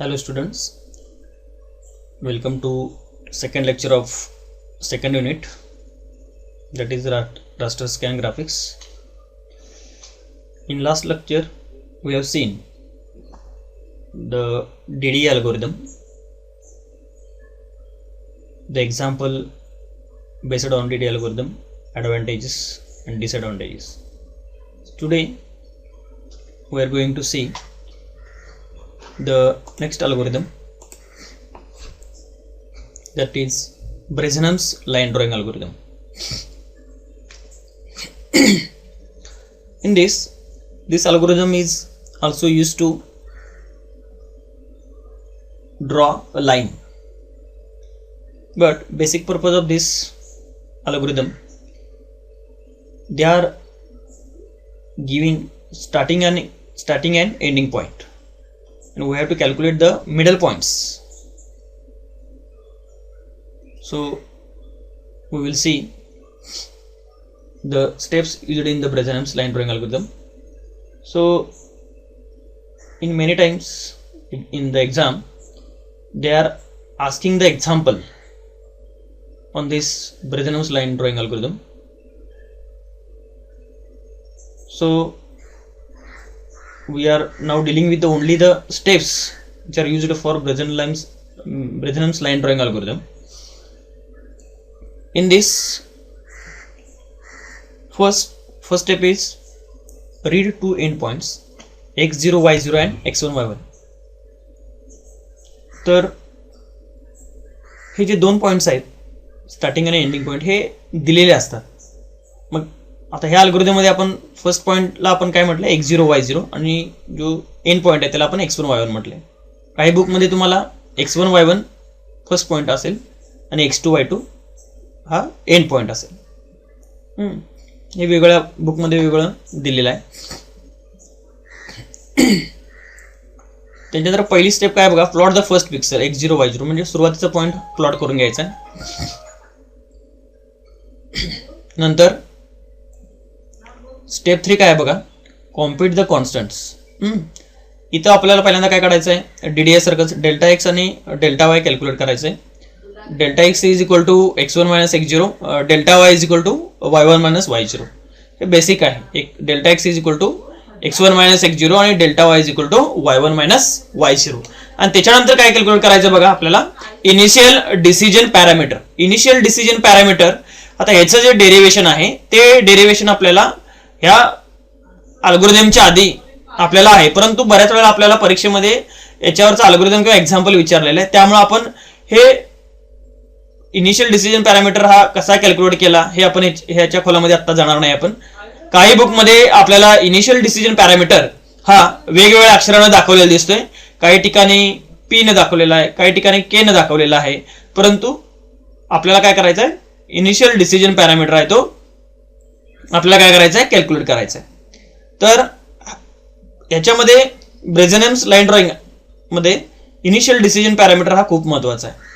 Hello students, welcome to second lecture of second unit, that is raster scan graphics. In last lecture we have seen the DDE algorithm, the example based on DDE algorithm, advantages and disadvantages. Today we are going to see the next algorithm, that is Bresenham's line drawing algorithm. In this algorithm is also used to draw a line, but basic purpose of this algorithm, they are giving starting and ending point, and we have to calculate the middle points. So we will see the steps used in the Bresenham's line drawing algorithm. So in many times in the exam they are asking the example on this Bresenham's line drawing algorithm. So we are now dealing with only the steps which are used for Bresenham's line drawing algorithm. In this, first step is read two endpoints x0 y0 and x1 y1. तर हे जे दोन points आहेत, starting आणि ending point, हे दिलेले असतात. मग आता ह्या अल्गोरिथम मध्ये आपण फर्स्ट पॉइंटला आपण काय म्हटलं, x0 y0, आणि जो एंड पॉइंट आहे त्याला आपण x1 y1 म्हटले. काही बुक मध्ये तुम्हाला x1 y1 फर्स्ट पॉइंट असेल आणि x2 y2 हा एंड पॉइंट असेल. हे वेगळ्या बुक मध्ये वेगळं दिलेलं आहे. त्याच्यानंतर पहिली स्टेप काय बघा, plot the first pixel x0 y0, म्हणजे सुरुवातीचा पॉइंट प्लॉट करून घ्यायचा आहे. नंतर स्टेप 3 काय बघा, कॉम्प्युट द कॉन्स्टंट्स. इथं आपल्याला पहिल्यांदा काय काढायचं आहे, डीडीए सर्कल्स डेल्टा एक्स आणि डेल्टा वाय कॅल्क्युलेट करायचं आहे. Delta X is equal to x1 minus x0, delta Y is equal to y1 minus y0. हे बेसिक आहे. एक delta X is equal to x1 minus x0 आणि delta Y is equal to y1 minus y0. आणि त्याच्यानंतर काय calculate करायचं बघा, आपल्याला initial decision parameter. Initial decision parameter, आता ह्याचं जे डेरिव्हेशन आहे ते डेरिव्हेशन आपल्याला ह्या अल्गोरिथमच्या आधी आपल्याला आहे, परंतु बऱ्याच वेळेला आपल्याला परीक्षेमध्ये याच्यावरचा अल्गोरिथम किंवा एक्झाम्पल विचारलेलं आहे. त्यामुळे आपण हे इनिशियल डिसिजन पॅरामीटर हा कसा कॅल्क्युलेट केला हे आपण ह्याच्या खोलामध्ये आता जाणार नाही. आपण काही बुक मध्ये आपल्याला इनिशियल डिसिजन पॅरामीटर हा वेगवेगळ्या अक्षरानं दाखवलेला दिसतोय. काही ठिकाणी पी ने दाखवलेला आहे, काही ठिकाणी के ने दाखवलेला आहे, परंतु आपल्याला काय करायचं आहे, इनिशियल डिसिजन पॅरामीटर आहे तो आपल्याला काय करायचं आहे, कॅल्क्युलेट करायचं आहे. तर याच्यामध्ये ब्रेझेनहॅम्स लाईन ड्रॉइंग मध्ये इनिशियल डिसिजन पॅरामीटर हा खूप महत्वाचा आहे.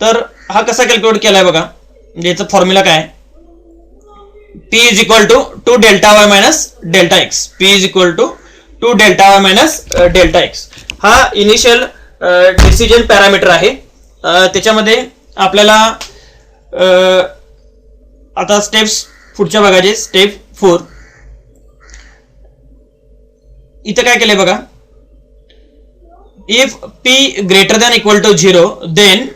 तर हा कसा कॅल्क्युलेट केलाय बघा, म्हणजे याचा फॉर्म्युला काय आहे, P is equal to 2 delta Y minus delta X. P is equal to 2 delta Y minus delta X. हा इनिशियल डिसिजन पॅरामीटर आहे. त्याच्यामध्ये आपल्याला आता स्टेप्स पुढच्या बघायचे. स्टेप 4 इथं काय केलंय बघा, if P greater than equal to 0 then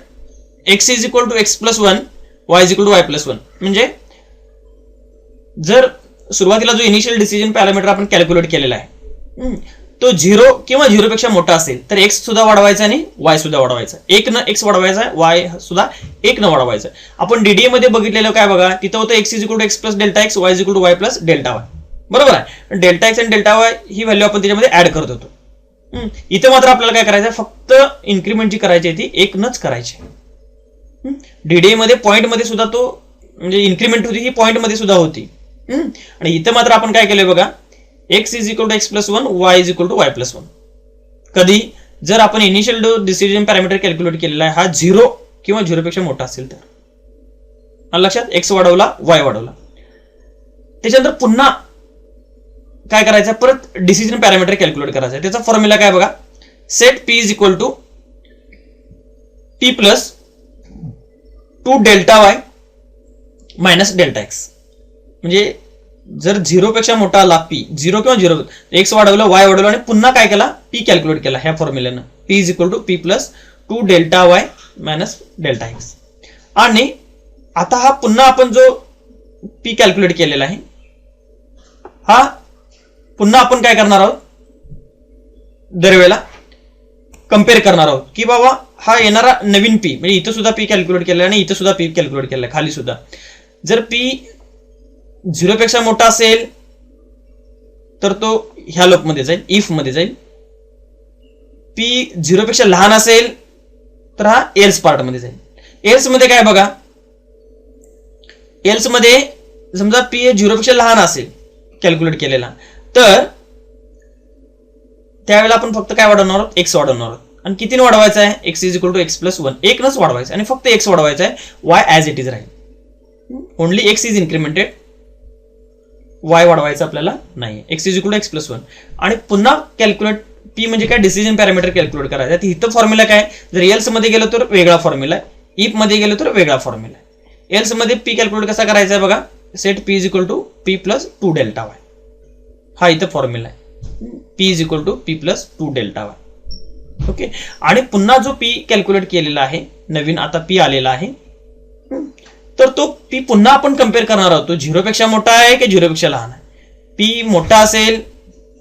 x is equal to x plus 1, y is equal to y plus 1. म्हणजे जर सुरुवातीला जो इनिशियल डिसिजन पॅरामीटर आपण कॅल्क्युलेट केलेला आहे तो 0 किंवा 0 पेक्षा मोठा असेल तर x सुद्धा वाढवायचा आणि y सुद्धा वाढवायचा. 1 न x वाढवायचा, y सुद्धा 1 न वाढवायचा. आपण डीडीए मध्ये बघितलेलं काय बघा, तिथं होतं x is equal to x plus delta X, y is equal to y plus delta Y. बरोबर आहे. डेल्टा एक्स आणि डेल्टा वाय ही व्हॅल्यू आपण त्याच्यामध्ये ऍड करत होतो. इथं मात्र आपल्याला काय करायचं, फक्त इन्क्रीमेंट जी करायची आहे ती 1 नच करायची. डीडीए मध्ये पॉइंट मध्ये सुद्धा तो म्हणजे इन्क्रीमेंट होती, ही पॉइंट मध्ये सुद्धा होती. आणि इथं मात्र आपण काय केलंय बघा, x is equal to x plus 1, y is equal to y plus 1. कधी जर आपण इनिशियल डिसिजन पॅरामीटर कॅल्क्युलेट केलेला आहे हा 0 किंवा 0 पेक्षा मोठा असेल तर लक्षात, x वाढवला y वाढवला. त्याच्यानंतर पुन्हा काय करायचं, परत डिसिजन पॅरामीटर कॅल्क्युलेट करायचं. त्याचा फॉर्म्युला काय बघा, set P is equal to P plus 2 delta Y minus delta X. म्हणजे जर 0 पेक्षा मोठा आला पी, 0 किंवा 0, एक्स वाढवलं, वाय वाढवलं आणि पुन्हा काय केला, पी कॅल्क्युलेट केला ह्या फॉर्म्युल्यानं. P is equal to P plus 2 delta Y minus delta X. आणि आता हा पुन्हा आपण जो पी कॅल्क्युलेट केलेला आहे हा पुन्हा आपण काय करणार आहोत, दरवेळेला कम्पेअर करणार आहोत की बाबा हा येणारा नवीन पी, म्हणजे इथं सुद्धा पी कॅल्क्युलेट केलेला आणि इथं सुद्धा पी कॅल्क्युलेट केलेला आहे खाली सुद्धा. जर पी 0 पेक्षा मोठा असेल तर तो ह्या लूपमध्ये जाईल, इफ मध्ये जाईल. पी 0 पेक्षा लहान असेल तर हा एल्स पार्ट मध्ये जाईल. एल्स मध्ये काय बघा, एल्स मध्ये समजा पी 0 पेक्षा लहान असेल कॅल्क्युलेट केलेला, तर त्यावेळेला आपण फक्त काय वाढवणार आहोत, एक्स वाढवणार आहोत. आणि किती वाढवायचं आहे, X is equal to X plus 1, एकच वाढवायचं आणि फक्त एक्स वाढवायचा आहे. वाय ॲज इट इज राहील. Only X is incremented, Y वाढवायचं आपल्याला नाही. X is equal to X plus 1. आणि पुन्हा कॅल्क्युलेट पी म्हणजे काय, डिसिजन पॅरामीटर कॅल्क्युलेट करायचं. इथं फॉर्म्युला काय, जर एल्स मध्ये गेलो तर वेगळा फॉर्म्युला आहे, इफ मध्ये गेलो तर वेगळा फॉर्म्युला आहे. एल्स मध्ये पी कॅल्क्युलेट कसा करायचा आहे बघा, set P is equal to P plus 2 delta Y. हा इथं फॉर्म्युला आहे, P is equal to P plus 2 delta Y. Okay. आणि पुन्हा जो पी कॅल्क्युलेट केलेला आहे नवीन, आता पी आलेला आहे, तर तो पी पुन्हा आपण कम्पेअर करणार आहोत. तो 0 पेक्षा मोठा आहे की 0 पेक्षा लहान आहे. पी मोठा असेल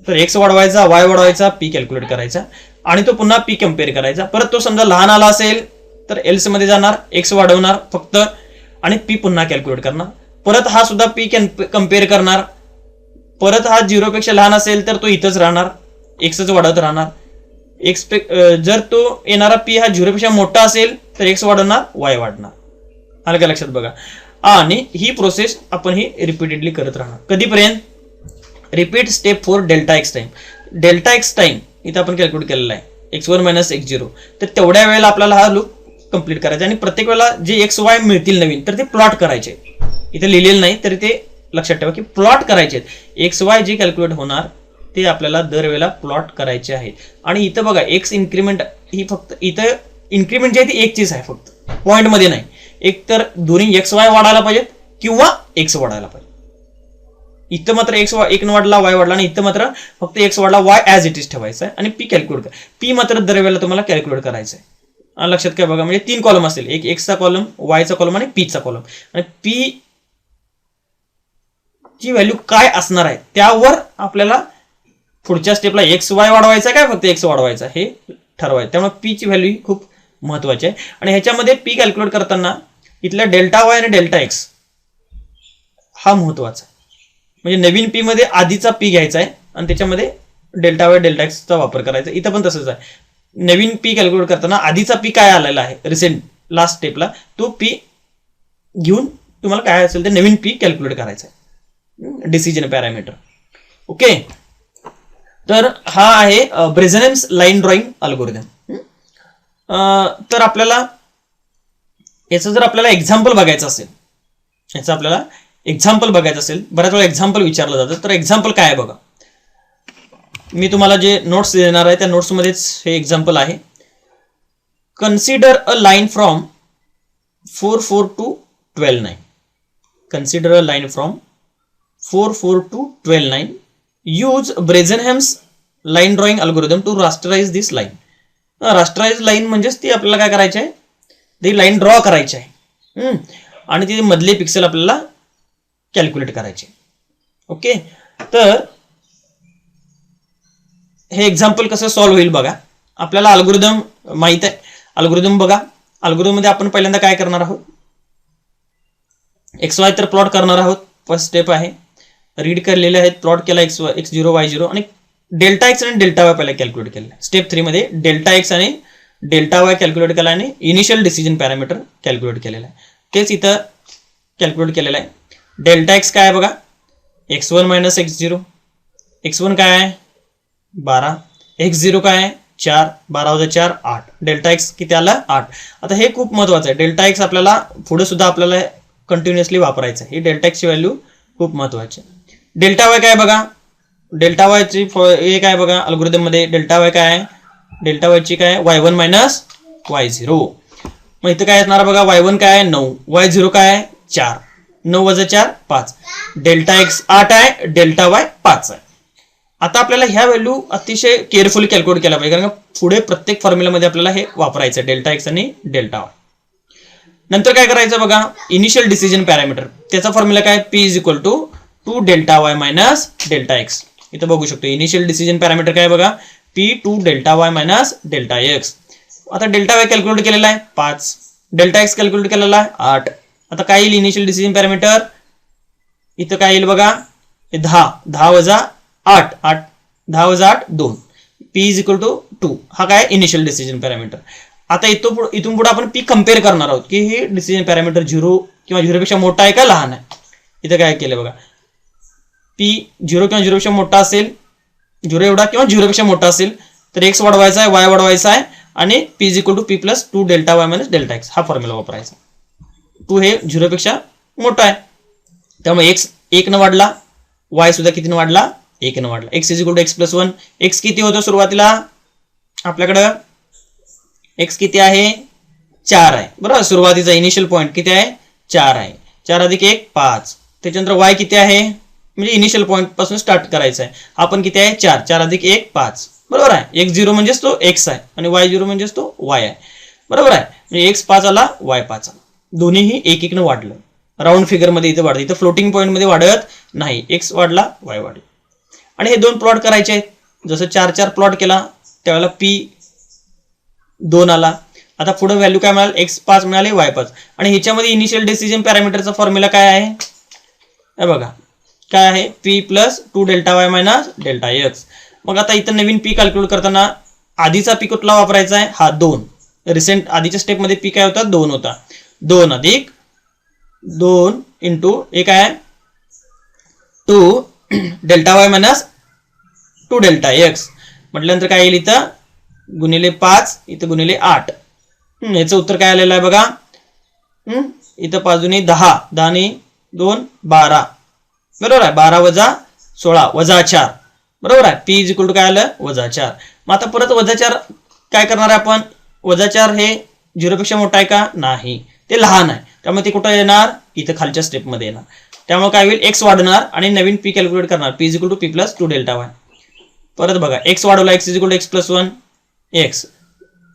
तर एक्स वाढवायचा, वाय वाढवायचा, पी कॅल्क्युलेट करायचा आणि तो पुन्हा पी कम्पेअर करायचा. परत तो समजा लहान आला असेल तर एल्स मध्ये जाणार, एक्स वाढवणार फक्त आणि पी पुन्हा कॅल्क्युलेट करणार. परत हा सुद्धा पी कम्पेअर करणार. परत हा 0 पेक्षा लहान असेल तर तो इथंच राहणार, एक्सच वाढवत राहणार. जर तो येणारा पी हा 0 पेक्षा मोठा असेल तर एक्स वाढवणार, वाय वाढणार. आलं का लक्षात बघा. आणि ही प्रोसेस आपण ही रिपीटेडली करत राहणार. कधीपर्यंत, repeat step for delta x time. Delta x time इथं आपण कॅल्क्युलेट केलेला आहे x1 मायनस x0, तर तेवढ्या वेळेला आपल्याला हा लूप कंप्लीट करायचा. आणि प्रत्येक वेळेला जे एक्स वाय मिळतील नवीन तर ते प्लॉट करायचे. इथे लिहिलेलं नाही तरी ते लक्षात ठेवा की प्लॉट करायचे. एक्स वाय जे कॅल्क्युलेट होणार ते आपल्याला दरवेळेला प्लॉट करायचे आहेत. आणि इथं बघा एक्स इन्क्रीमेंट ही फक्त इथं इन्क्रीमेंट जी आहे ती एकचीच आहे, फक्त पॉईंट मध्ये नाही. एक तर दोन्ही एक्स वाय वाढायला पाहिजेत किंवा एक्स वाढायला पाहिजे. इथं मात्र एक्स एक वाढला, वाय वाढला आणि इथं मात्र फक्त एक्स वाढला, वाय ॲज इट इज ठेवायचा आहे आणि पी कॅल्क्युलेट करा. पी मात्र दरवेळेला तुम्हाला कॅल्क्युलेट करायचं आहे. लक्षात काय बघा, म्हणजे 3 कॉलम असतील, एक एक्सचा कॉलम, वायचा कॉलम आणि पीचा कॉलम. आणि पी ची व्हॅल्यू काय असणार आहे त्यावर आपल्याला पुढच्या स्टेपला एक्स वाय वाढवायचा काय फक्त एक्स वाढवायचा हे ठरवायचं. त्यामुळे पी ची व्हॅल्यू खूप महत्वाची आहे. आणि ह्याच्यामध्ये पी कॅल्क्युलेट करताना इथल्या डेल्टा वाय आणि डेल्टा एक्स हा महत्वाचा आहे. म्हणजे नवीन पी मध्ये आधीचा पी घ्यायचा आहे आणि त्याच्यामध्ये डेल्टा वाय डेल्टा एक्सचा वापर करायचा. इथं पण तसंच आहे. नवीन पी कॅल्क्युलेट करताना आधीचा पी काय आलेला आहे रिसेंट लास्ट स्टेपला, तो पी घेऊन तुम्हाला काय असेल ते नवीन पी कॅल्क्युलेट करायचा आहे, डिसिजन पॅरामीटर. ओके. तर हा आहे ब्रेझेनेम्स लाईन ड्रॉइंग अल्गोरिदम. तर आपल्याला याचं जर आपल्याला एक्झाम्पल बघायचं असेल, बऱ्याच वेळा एक्झाम्पल विचारलं जातं. तर एक्झाम्पल काय आहे बघा, मी तुम्हाला जे नोट्स देणार आहे त्या नोट्समध्येच हे एक्झाम्पल आहे. Consider a line from 4,4 to 12,9. Consider a line from 4,4 to 12,9. Use Bresenham's line drawing algorithm to rasterize this line. Rasterize line म्हणजेच ती आपल्याला काय करायची आहे, ती लाईन ड्रॉ करायची आहे आणि ती मधले पिक्सेल आपल्याला कॅल्क्युलेट करायचे. ओके. तर हे एक्झाम्पल कसं सॉल्व्ह होईल बघा. आपल्याला अल्गोरिदम माहित आहे. अल्गोरिदम बघा, अल्गोरिदम मध्ये आपण पहिल्यांदा काय करणार आहोत, एक्स वाय तर प्लॉट करणार आहोत. फर्स्ट स्टेप आहे, रीड केलेले आहेत, प्लॉट केला x0 y0 आणि डेल्टा एक्स आणि डेल्टा वाय पहिला कॅल्क्युलेट केला. स्टेप 3 मध्ये डेल्टा एक्स आणि डेल्टा वाय कॅल्क्युलेट केला आणि इनिशियल डिसिजन पॅरामीटर कॅल्क्युलेट केलेला आहे. तेच इथं कॅल्क्युलेट केलेलं आहे. डेल्टा एक्स काय आहे बघा, x1 मायनस x0. x1 काय आहे 12, x0 काय आहे 4, 12 वजा 4 8. डेल्टा एक्स किती आला 8. आता हे खूप महत्वाचं आहे. डेल्टा एक्स आपल्याला पुढे सुद्धा आपल्याला कंटिन्युअसली वापरायचं आहे. ही डेल्टा एक्सची व्हॅल्यू खूप महत्वाची आहे. डेल्टा वाय काय बघा, डेल्टा वायची हे काय बघा अल्गोरिदम मध्ये डेल्टा वाय काय आहे डेल्टा वायची काय y1 मायनस y0. मग इथं काय असणार बघा, y1 काय आहे 9, y0 काय आहे 4, 9 वजा 4 5, डेल्टा x 8 आहे, डेल्टा y 5 आहे. आता आपल्याला ह्या व्हॅल्यू अतिशय केअरफुली कॅल्क्युलेट केला पाहिजे, कारण पुढे प्रत्येक फॉर्म्युलामध्ये आपल्याला हे वापरायचं डेल्टा एक्स आणि डेल्टा वाय. नंतर काय करायचं बघा, इनिशियल डिसिजन पॅरामीटर, त्याचा फॉर्म्युला काय p is equal to 2 delta Y minus delta X. इथं बघू शकतो इनिशियल डिसिजन पॅरामीटर काय बघा, p 2 delta Y minus delta x. आता डेल्टा वाय कॅल्क्युलेट केलेला आहे 5, डेल्टा एक्स कॅल्क्युलेट केलेला आहे 8. आता काय येईल इनिशियल डिसिजन पॅरामीटर, इथं काय येईल बघा 10 वजा 8 10 वजा 8 2, p इज इक्वल टू 2. हा काय इनिशियल डिसिजन पॅरामीटर. आता इथून पुढे आपण पी कम्पेअर करणार आहोत की हे डिसिजन पॅरामीटर 0 किंवा 0 पेक्षा मोठा आहे का लहान आहे. इथं काय केलं बघा, पी 0 किंवा 0 पेक्षा मोठा असेल, 0 एवढा किंवा 0 पेक्षा मोठा असेल तर एक्स वाढवायचा आहे, वाय वाढवायचा आहे आणि p is equal to p plus 2 delta Y minus delta X हा फॉर्म्युला वापरायचा. 2 हे 0 पेक्षा मोठा आहे, त्यामुळे एक्स 1 न वाढला, वाय सुद्धा किती न वाढला 1 न वाढला. X is equal to X plus 1. X किती होतं सुरुवातीला आपल्याकडं, एक्स किती आहे 4 आहे बरोबर. सुरुवातीचा इनिशियल पॉईंट किती आहे 4 आहे, 4 अधिक 1 5. त्याच्यानंतर वाय किती आहे, म्हणजे इनिशियल पॉईंट पासून स्टार्ट करायचं आहे. आपण किती आहे 4, 4 अधिक 1 5 बरोबर आहे. एक्स 0 म्हणजेच तो एक्स आहे आणि वाय 0 म्हणजेच तो वाय आहे बरोबर आहे. म्हणजे एक्स 5 आला, वाय 5 आला, दोन्हीही 1 1 न वाढलं. राऊंड फिगर मध्ये इथं वाढतं, इथं फ्लोटिंग पॉईंट मध्ये वाढत नाही, एक्स वाढला वाय वाढला. आणि हे दोन प्लॉट करायचे आहेत. जसं 4 4 प्लॉट केला त्यावेळेला p 2 आला. आता पुढे व्हॅल्यू काय मिळाल, x 5 मिळाले, y 5. आणि ह्याच्यामध्ये इनिशियल डिसिजन पॅरामीटरचा फॉर्म्युला काय आहे, हे बघा काय आहे, p plus 2 delta Y minus delta x. मग आता इथं नवीन p कॅल्क्युलेट करताना आधीचा p कुठला वापरायचा आहे, हा 2. रिसेंट आधीच्या स्टेपमध्ये p काय होता 2 होता. 2 अधिक 2 इंटू एक आहे 2 delta Y minus 2 delta x म्हटल्यानंतर काय येईल इथं गुणिले 5, इथं गुणिले 8. याचं उत्तर काय आलेलं आहे बघा, इथं 5 दुनी 10, 10 ने 2 12 बरोबर आहे. 12 वजा 16 वजा 4 बरोबर आहे. p इज इक्वल टू काय आलं वजा 4. मग आता परत वजा 4 काय करणार आहे आपण, वजा 4 हे 0 पेक्षा मोठा आहे का नाही, ते लहान आहे, त्यामुळे ते कुठं येणार इथं खालच्या स्टेप मध्ये येणार. त्यामुळे काय होईल एक्स वाढणार आणि नवीन p कॅल्क्युलेट करणार, p is equal to p plus 2 delta Y. परत बघा एक्स वाढवला, X is equal to X plus 1 X.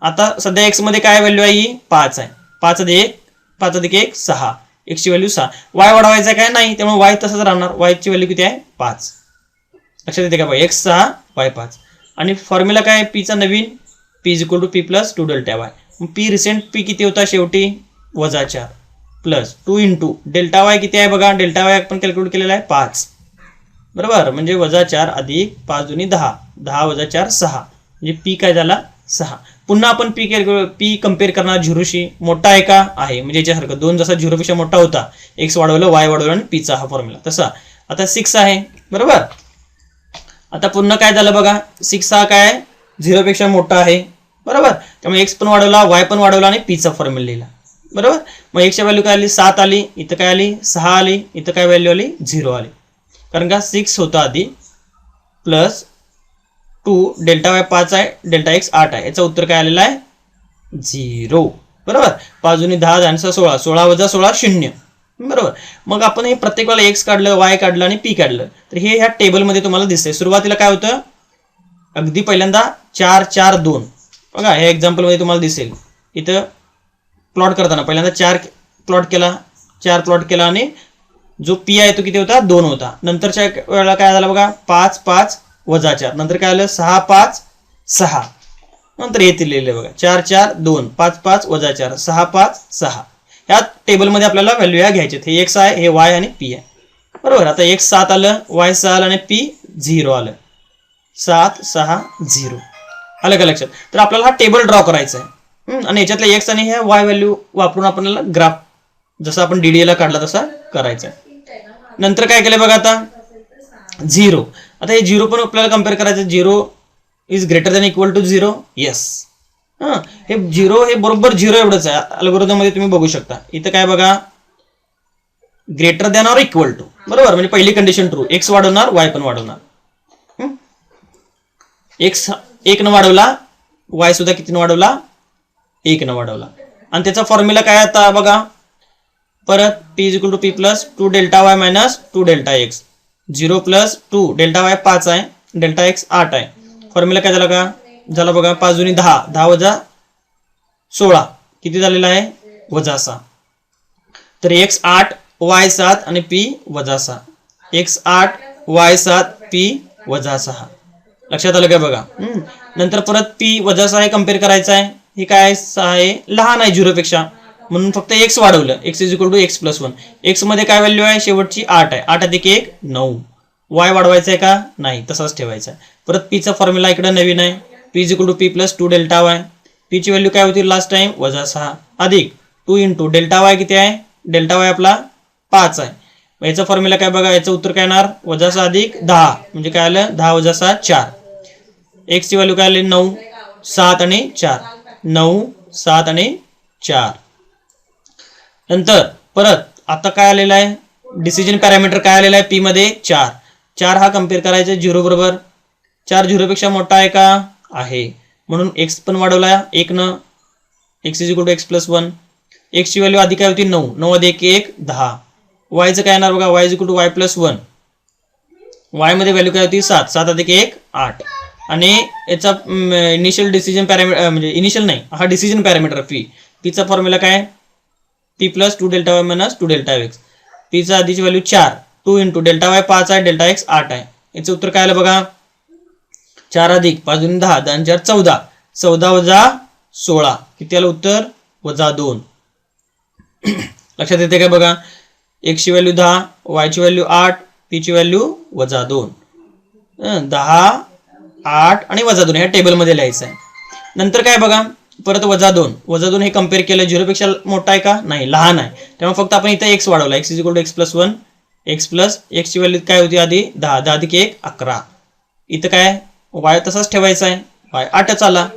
आता सध्या एक्स मध्ये काय व्हॅल्यू आहे 5 आहे, 5 अधिक 1 6, एक्स ची व्हॅल्यू 6. वाय वाढवायचा काय नाही, त्यामुळे वाय तसंच राहणार, वाय ची व्हॅल्यू किती आहे 5. लक्षात येते का बघा, एक्स 6 वाय 5. आणि फॉर्म्युला काय आहे p चा नवीन, p is equal to p plus 2 delta Y. p recent p किती होता शेवटी वजा 4 प्लस 2 इंटू डेल्टा वाय किती आहे बघा, डेल्टा वाय आपण कॅल्क्युलेट केलेला आहे 5 बरोबर. म्हणजे वजा 4 अधिक 5 दुनी 10, 10 वजा 4 6, म्हणजे p काय झाला 6. पुन्हा आपण p कम्पेअर करणार 0 शी, मोठा आहे का आहे, म्हणजे याच्यासारखं 2 जसा 0 पेक्षा मोठा होता, x वाढवलं वाय वाढवलं आणि p चा हा फॉर्म्युला तसा. आता 6 आहे बरोबर. आता पुन्हा काय झालं बघा, 6 हा काय 0 पेक्षा मोठा आहे बरोबर, त्यामुळे x पण वाढवला वाय पण वाढवला आणि p चा फॉर्म्युला लिहिला बरोबर. मग x ची व्हॅल्यू काय आली 7 आली, इथं काय आली 6 आली, इथं काय व्हॅल्यू आली 0 आली, कारण का 6 होता आधी प्लस 2 डेल्टा वाय 5 आहे, डेल्टा एक्स 8 आहे. याचं उत्तर काय आलेलं आहे 0 बरोबर. 5 दुनी 10, 10 16, 16 वजा 16 0 बरोबर. मग आपण हे प्रत्येक वेळेला एक्स काढलं, वाय काढलं आणि p काढलं तर हे ह्या टेबलमध्ये तुम्हाला दिसतंय. सुरुवातीला काय होतं, अगदी पहिल्यांदा 4 4 2 बघा, हे एक्झाम्पल मध्ये तुम्हाला दिसेल. इथं प्लॉट करताना पहिल्यांदा 4 प्लॉट केला, 4 प्लॉट केला आणि जो p आहे तो किती होता 2 होता. नंतरच्या वेळेला काय झालं बघा 5 5 वजा 4, नंतर काय आलं 6 5 6, नंतर येथे लिहिले बघा 4 4 2 5 5 वजा 4 6 5 6. ह्या टेबलमध्ये आपल्याला व्हॅल्यू या घ्यायचे, हे x आहे, हे y आणि p आहे बरोबर. आता x 7 आलं, y 6 आलं आणि p 0 आलं, 7 6 0 आलं का लक्षात. तर आपल्याला हा टेबल ड्रॉ करायचा आहे आणि याच्यातले x आणि ह्या y व्हॅल्यू वापरून आपल्याला ग्राफ जसं आपण DDA ला काढला तसा करायचा आहे. नंतर काय केलं बघा आता 0. आता हे 0 पण आपल्याला कम्पेअर करायचं, 0 is greater than equal to 0 yes. हे 0 हे बरोबर 0 एवढंच आहे. अल्गोरिदम मध्ये तुम्ही बघू शकता, इथं काय बघा greater than or equal to बरोबर, म्हणजे पहिली कंडिशन ट्रू, एक्स वाढवणार वाय पण वाढवणार. एक्स 1 न वाढवला वाय सुद्धा कितीनं वाढवला, 1 वाढवला. आणि त्याचा फॉर्म्युला काय आता बघा परत, p is equal to p plus 2 delta Y minus 2 delta X. 0 plus 2 delta Y 5 आहे, डेल्टा एक्स 8 आहे. फॉर्म्युला काय झाला का, झाला बघा 5 दुनी 10, 10 वजा 16 किती झालेला आहे, वजा 6. तर x 8 y 7 आणि p वजा 6. x 8 y 7 p वजा 6. लक्षात आलं काय बघा. नंतर परत p वजा 6 हे कम्पेअर करायचं आहे. हे काय 6 आहे, लहान आहे 0 पेक्षा, म्हणून फक्त x वाढवलं. x is equal to x plus 1. x मध्ये काय व्हॅल्यू आहे, शेवटची 8 आहे. 8 अधिक 1 9. y वाढवायचा आहे का, नाही, तसाच ठेवायचा आहे. परत p चा फॉर्म्युला इकडे नवीन आहे. p is equal to p plus 2 delta Y. p ची व्हॅल्यू काय होती लास्ट टाइम, वजा 6 अधिक 2 इंटू डेल्टा वाय किती आहे, डेल्टा वाय आपला 5 आहे. याचा फॉर्म्युला काय बघा, याचं उत्तर काय येणार, वजा 6 अधिक 10 म्हणजे काय आलं, 10 वजा 6 4. x ची व्हॅल्यू काय आली 9, 7 आणि 4. 9 7 आणि 4. नंतर परत आता काय आलेलं आहे, डिसिजन पॅरामीटर काय आलेला आहे, p मध्ये 4. 4 हा कम्पेअर करायचा 0 बरोबर. 4 0 पेक्षा मोठा आहे का, आहे, म्हणून x पण वाढवला 1 न. x is equal to x plus 1. x ची व्हॅल्यू आधी काय होती 9, 9 अधिक 1 10. y चं काय येणार बघा, y is equal to y plus 1. y मध्ये व्हॅल्यू काय होती 7, 7 अधिक 1 8. आणि याचा इनिशियल डिसिजन पॅरामीटर म्हणजे इनिशियल नाही, हा डिसिजन पॅरामीटर p चा फॉर्म्युला काय, p plus 2 delta Y minus 2 delta X. p चा आधीची व्हॅल्यू 4, 2 इंटू डेल्टा वाय 5 आहे, डेल्टा एक्स 8 आहे. याचं उत्तर काय आलं बघा, 4 अधिक 5 दुनी 10, 10 4 14, 14 वजा 16 किती आलं उत्तर, वजा 2. लक्षात येते काय बघा, x ची व्हॅल्यू 10, y ची व्हॅल्यू 8, p ची व्हॅल्यू वजा 2. 10 8 आणि वजा 2 ह्या टेबलमध्ये लिहायचं आहे. नंतर काय बघा परत वजा 2, वजा 2 हे कम्पेअर केलं 0 पेक्षा मोठा आहे का, नाही, लहान आहे. तेव्हा फक्त आपण इथे x वाढवला, x is equal to x plus 1. x plus x ची व्हॅल्यू काय होती आधी 10, 10 अधिक 1 11. इथं काय y तसाच ठेवायचा आहे, y 8च आला.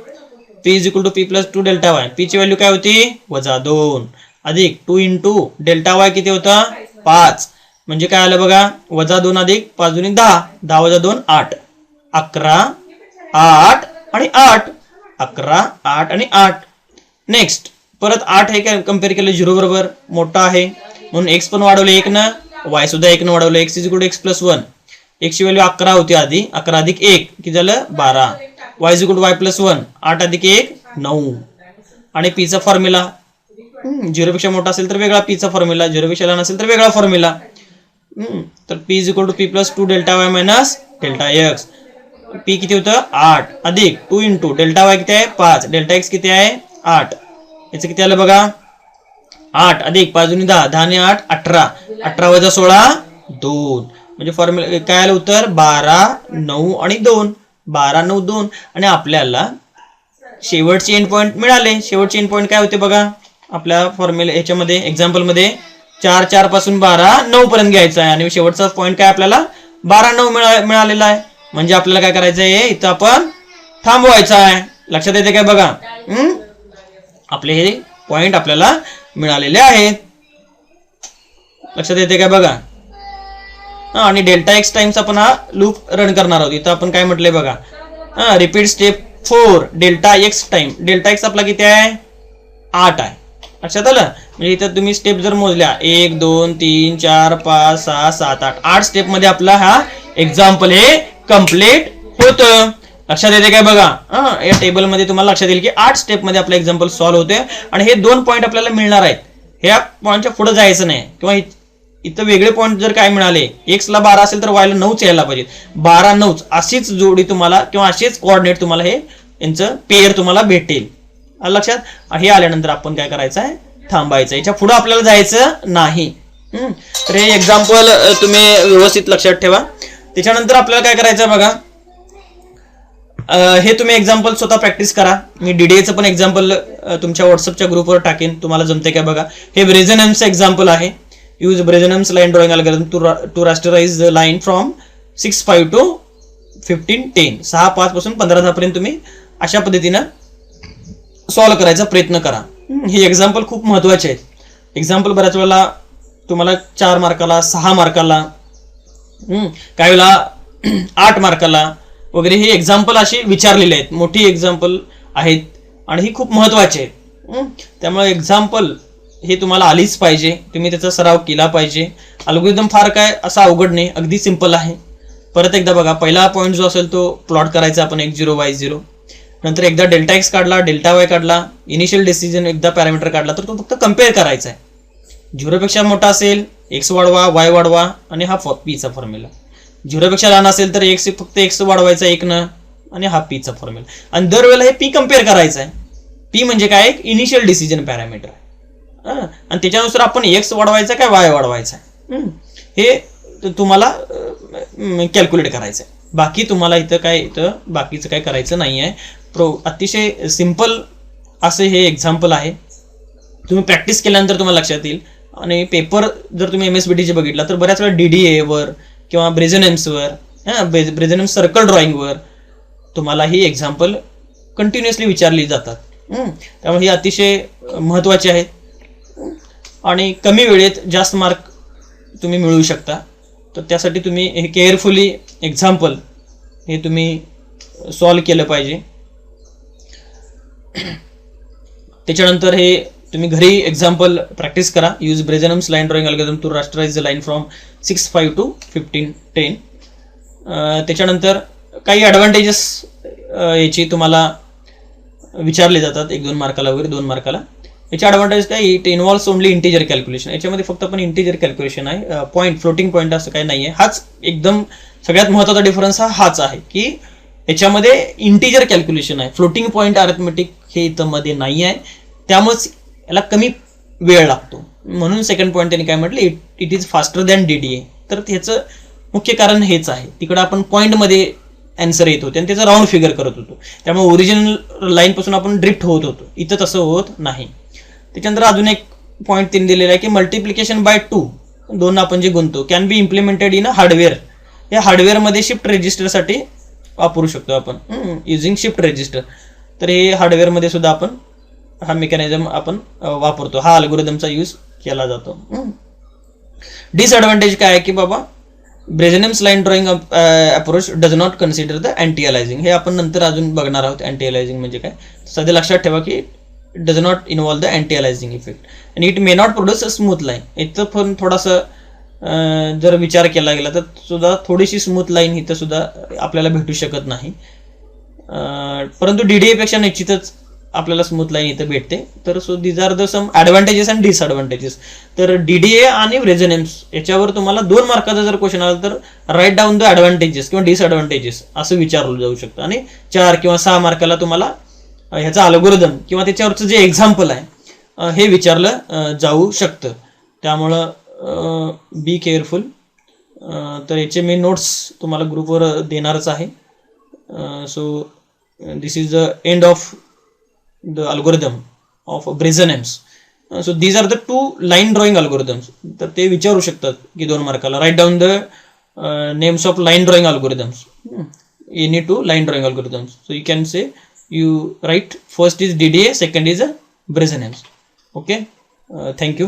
p is equal to p plus 2 delta Y. p ची व्हॅल्यू काय होती, वजा 2 अधिक 2 इंटू डेल्टा वाय किती होता 5, म्हणजे काय आलं बघा, वजा 2 अधिक 5 दुनी 10, 10 वजा 2 8, 11 8 आणि 8, 11 8 आणि 8. नेक्स्ट परत 8 हे काय कम्पेअर केलं 0 बरोबर, मोठा आहे म्हणून x पण वाढवले 1 न, y सुद्धा 1 न वाढवलं. x is equal to x plus 1. x ची व्हॅल्यू 11 होती आधी, 11 अधिक 1 किती झालं 12. y is equal to y plus 1, 8 अधिक 1 9. आणि p चा फॉर्म्युला 0 पेक्षा मोठा असेल तर वेगळा p चा फॉर्म्युला, 0 पेक्षा लहान असेल तर वेगळा फॉर्म्युला. तर p is equal to p plus 2 delta Y minus delta X. p किती होतं 8 अधिक 2 इंटू डेल्टा वाय किती आहे 5, डेल्टा एक्स किती आहे 8. याचं किती आलं बघा, 8 अधिक 5 दुनी 10, 10 आणि 8 18, 18 वजा 16 2. म्हणजे फॉर्म्युला काय आलं उत्तर 12 9 आणि 2, 12 9 2. आणि आपल्याला शेवटचे एंड पॉईंट मिळाले. शेवटचे एंड पॉईंट काय होते बघा आपल्या फॉर्म्युला ह्याच्यामध्ये एक्झाम्पल मध्ये 4 4 पासून 12 9 पर्यंत घ्यायचा आहे. आणि शेवटचा पॉईंट काय आपल्याला 12 9 मिळालेला आहे. म्हणजे आपल्याला काय करायचं आहे, इथं आपण थांबवायचं आहे. लक्षात येते काय बघा, आपले हे पॉइंट आपल्याला मिळालेले आहेत. लक्षात येते काय बघा. आणि डेल्टा एक्स टाइम्स आपण हा लूप रन करणार आहोत. इथं आपण काय म्हटलंय बघा, repeat step 4 delta x time. Delta x आपला किती आहे 8 आहे. लक्षात आलं. म्हणजे इथं तुम्ही स्टेप जर मोजल्या 1 2 3 4 5 6 7 8 8 स्टेप मध्ये आपला हा एक्झाम्पल हे कम्प्लीट होतं. लक्षात येते काय बघा. या टेबल मध्ये तुम्हाला लक्षात येईल की 8 स्टेप मध्ये आपला एक्झाम्पल सॉल्व्ह होते. आणि हे 2 पॉईंट आपल्याला मिळणार आहेत. ह्या पॉईंटच्या पुढे जायचं नाही. किंवा इथं वेगळे पॉईंट जर काय मिळाले, एक्स ला 12 असेल तर वाय ला 9च यायला पाहिजे. 12 9 अशीच जोडी तुम्हाला किंवा असेच कोऑर्डिनेट तुम्हाला हे यांचं पेअर तुम्हाला भेटेल. लक्षात. हे आल्यानंतर आपण काय करायचं आहे, थांबायचं. याच्या पुढे आपल्याला जायचं नाही. तर हे एक्झाम्पल तुम्ही व्यवस्थित लक्षात ठेवा. त्याच्यानंतर आपल्याला काय करायचं बघा, हे तुम्ही एक्झाम्पल स्वतः प्रॅक्टिस करा. मी डीडीएचं पण एक्झाम्पल तुमच्या व्हॉट्सअपच्या ग्रुपवर टाकेन, तुम्हाला जमते काय बघा. हे ब्रेझेनम्सचं एक्झाम्पल आहे. Use Bresenham's line drawing algorithm to rasterize line from 6:5 to 15:10. 6:5 पासून 15:10 पर्यंत तुम्ही अशा पद्धतीनं सॉल्व्ह करायचा प्रयत्न करा. हे एक्झाम्पल खूप महत्वाचे आहेत. एक्झाम्पल बऱ्याच वेळेला तुम्हाला 4 मार्काला 6 मार्काला काही वेळेला 8 मार्काला वगैरे हे एक्झाम्पल अशी विचारलेले आहेत. मोठी एक्झाम्पल आहेत आणि ही खूप महत्त्वाची आहेत. त्यामुळे एक्झाम्पल हे तुम्हाला आलीच पाहिजे, तुम्ही त्याचा सराव केला पाहिजे. अल्गोरिदम फार काय असा अवघड नाही, अगदी सिंपल आहे. परत एकदा बघा, पहिला पॉईंट जो असेल तो प्लॉट करायचा आपण x0 y0. नंतर एकदा डेल्टा एक्स काढला, डेल्टा वाय काढला, इनिशियल डिसिजन एकदा पॅरामीटर काढला, तर तो फक्त कम्पेअर करायचा आहे. 0 पेक्षा मोठा असेल एक्स वाढवा, वाय वाढवा आणि हा पीचा फॉर्म्युला. 0 पेक्षा लहान असेल तर फक्त एक्स वाढवायचा 1 न आणि हा पीचा फॉर्म्युला. आणि दरवेळेला हे पी कम्पेअर करायचं आहे. पी म्हणजे काय, एक इनिशियल डिसिजन पॅरामीटर आहे. आणि त्याच्यानुसार आपण एक्स वाढवायचा काय वाय वाढवायचा आहे, हे तुम्हाला कॅल्क्युलेट करायचं आहे. बाकी तुम्हाला इथं बाकीचं काय करायचं नाही आहे. अतिशय सिंपल असे हे एक्झाम्पल आहे. तुम्ही प्रॅक्टिस केल्यानंतर तुम्हाला लक्षात येईल. आणि पेपर जर तुम्ही MSBTचे बघितला तर बऱ्याच वेळा DDA वर किंवा ब्रेझेनेम्सवर, ब्रेझेनेम्स सर्कल ड्रॉइंगवर तुम्हाला ही एक्झाम्पल कंटिन्युअसली विचारली जातात. त्यामुळे ही अतिशय महत्त्वाची आहेत आणि कमी वेळेत जास्त मार्क तुम्ही मिळवू शकता. तर त्यासाठी तुम्ही हे केअरफुली एक्झाम्पल हे तुम्ही सॉल्व केलं पाहिजे. त्याच्यानंतर हे तुम्ही घरी एक्झाम्पल प्रॅक्टिस करा. Use Bresenham's line drawing algorithm to rasterize the line from 6.5 to 15.10. त्याच्यानंतर काही ॲडव्हान्टेजेस याची तुम्हाला विचारले जातात 1-2 मार्काला वगैरे, 2 मार्काला. याचे ॲडव्हान्टेज काय, it involves only integer calculation. याच्यामध्ये फक्त आपण इंटिजर कॅल्क्युलेशन आहे, पॉईंट फ्लोटिंग पॉईंट असं काही नाही आहे. हाच एकदम सगळ्यात महत्त्वाचा डिफरन्स हाच आहे की याच्यामध्ये इंटिजर कॅल्क्युलेशन आहे, फ्लोटिंग पॉईंट अरिथमेटिक हे इथं मध्ये नाही आहे. त्यामुळेच याला कमी वेळ लागतो. म्हणून सेकंड पॉईंट त्यांनी काय म्हटलं, it is faster than DDA. तर ह्याचं मुख्य कारण हेच आहे. तिकडं आपण पॉईंटमध्ये आन्सर येत होते आणि त्याचं राऊंड फिगर करत होतो, त्यामुळे ओरिजिनल लाईनपासून आपण ड्रिफ्ट होत होतो. इथं तसं होत नाही. त्याच्यानंतर अजून एक पॉईंट त्यांनी दिलेला आहे की मल्टिप्लिकेशन बाय 2, 2 आपण जे गुणतो, can be implemented in a hardware. या हार्डवेअरमध्ये शिफ्ट रजिस्टरसाठी वापरू शकतो आपण, युझिंग शिफ्ट रजिस्टर. तर हे हार्डवेअरमध्ये सुद्धा आपण हा मेकॅनिझम आपण वापरतो, हा अल्गोरिदमचा यूज केला जातो. डिसएडव्हान्टेज काय आहे की बाबा, Bresenham's line drawing approach does not consider the anti aliasing. हे आपण नंतर अजून बघणार आहोत अँटी अलायझिंग म्हणजे काय. सध्या लक्षात ठेवा की it does not involve the anti aliasing effect आणि it may not produce a smooth line. इथं पण थोडासा जर विचार केला गेला तर सुद्धा थोडीशी स्मूथ लाईन इथं सुद्धा आपल्याला भेटू शकत नाही. परंतु DDA पेक्षा निश्चितच आपल्याला स्मूथ लाईन इथं भेटते. तर so these are the some advantages and disadvantages. तर DDA आणि ब्रेझेनेम्स याच्यावर तुम्हाला 2 मार्काचा जर क्वेश्चन आला तर राईट डाऊन द ॲडव्हान्टेजेस किंवा डिसएडव्हान्टेजेस असं विचारलं जाऊ शकतं. आणि 4 किंवा 6 मार्काला तुम्हाला ह्याचा अल्गोरिदम किंवा त्याच्यावरचं जे एक्झाम्पल आहे हे विचारलं जाऊ शकतं. त्यामुळं बी केअरफुल. तर याचे मी नोट्स तुम्हाला ग्रुपवर देणारच आहे. So this is the end of the algorithm of Brezenems. So these are the 2 line drawing algorithms. तर ते विचारू शकतात की 2 मार्काला. Write down the names of line drawing algorithms, any 2 line drawing algorithms. So you can say you write first is DDA, second is Brezenems. Okay, thank you.